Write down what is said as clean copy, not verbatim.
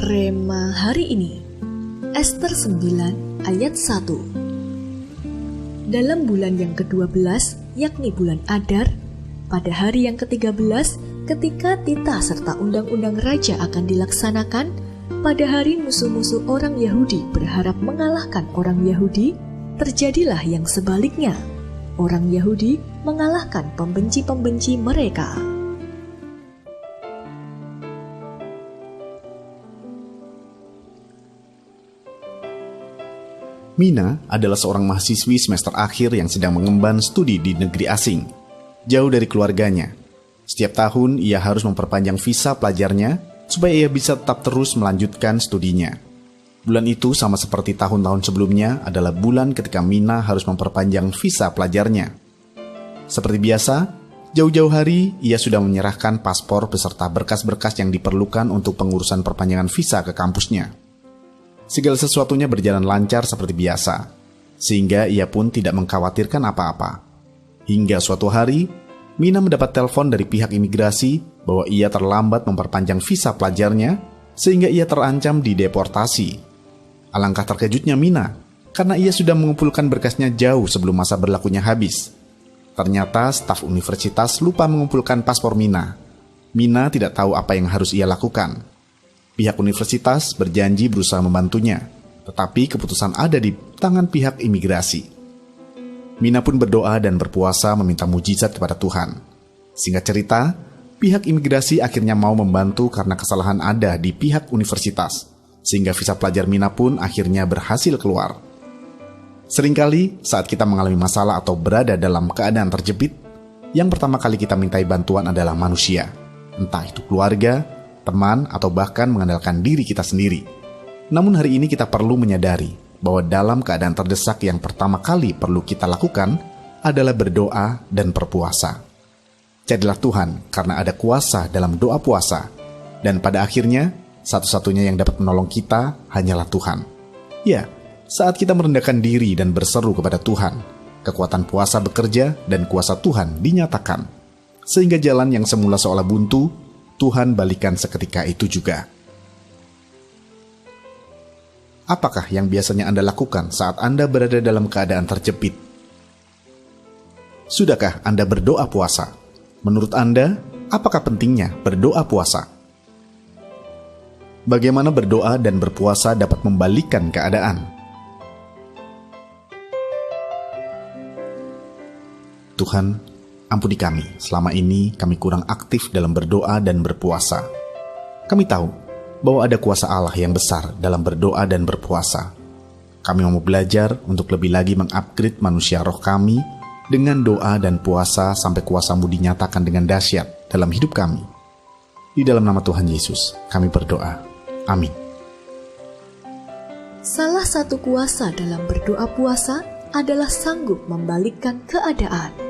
Rema hari ini, Ester 9 ayat 1. Dalam bulan yang ke-12, yakni bulan Adar, pada hari yang ke-13, ketika titah serta undang-undang raja akan dilaksanakan, pada hari musuh-musuh orang Yahudi berharap mengalahkan orang Yahudi, terjadilah yang sebaliknya. Orang Yahudi mengalahkan pembenci-pembenci mereka. Mina adalah seorang mahasiswi semester akhir yang sedang mengemban studi di negeri asing, jauh dari keluarganya. Setiap tahun ia harus memperpanjang visa pelajarnya supaya ia bisa tetap terus melanjutkan studinya. Bulan itu sama seperti tahun-tahun sebelumnya adalah bulan ketika Mina harus memperpanjang visa pelajarnya. Seperti biasa, jauh-jauh hari ia sudah menyerahkan paspor beserta berkas-berkas yang diperlukan untuk pengurusan perpanjangan visa ke kampusnya. Segala sesuatunya berjalan lancar seperti biasa, sehingga ia pun tidak mengkhawatirkan apa-apa. Hingga suatu hari, Mina mendapat telepon dari pihak imigrasi bahwa ia terlambat memperpanjang visa pelajarnya, sehingga ia terancam dideportasi. Alangkah terkejutnya Mina, karena ia sudah mengumpulkan berkasnya jauh sebelum masa berlakunya habis. Ternyata staf universitas lupa mengumpulkan paspor Mina. Mina tidak tahu apa yang harus ia lakukan. Pihak universitas berjanji berusaha membantunya, tetapi keputusan ada di tangan pihak imigrasi. Mina pun berdoa dan berpuasa meminta mujizat kepada Tuhan. Singkat cerita, pihak imigrasi akhirnya mau membantu karena kesalahan ada di pihak universitas, sehingga visa pelajar Mina pun akhirnya berhasil keluar. Seringkali saat kita mengalami masalah atau berada dalam keadaan terjepit, yang pertama kali kita mintai bantuan adalah manusia, entah itu keluarga, teman, atau bahkan mengandalkan diri kita sendiri. Namun hari ini kita perlu menyadari bahwa dalam keadaan terdesak yang pertama kali perlu kita lakukan adalah berdoa dan berpuasa. Carilah Tuhan karena ada kuasa dalam doa puasa. Dan pada akhirnya, satu-satunya yang dapat menolong kita hanyalah Tuhan. Ya, saat kita merendahkan diri dan berseru kepada Tuhan, kekuatan puasa bekerja dan kuasa Tuhan dinyatakan. Sehingga jalan yang semula seolah buntu, Tuhan balikan seketika itu juga. Apakah yang biasanya Anda lakukan saat Anda berada dalam keadaan terjepit? Sudahkah Anda berdoa puasa? Menurut Anda, apakah pentingnya berdoa puasa? Bagaimana berdoa dan berpuasa dapat membalikkan keadaan? Tuhan, ampuni kami, selama ini kami kurang aktif dalam berdoa dan berpuasa. Kami tahu bahwa ada kuasa Allah yang besar dalam berdoa dan berpuasa. Kami mau belajar untuk lebih lagi mengupgrade manusia roh kami dengan doa dan puasa sampai kuasa-Mu dinyatakan dengan dahsyat dalam hidup kami. Di dalam nama Tuhan Yesus, kami berdoa. Amin. Salah satu kuasa dalam berdoa puasa adalah sanggup membalikkan keadaan.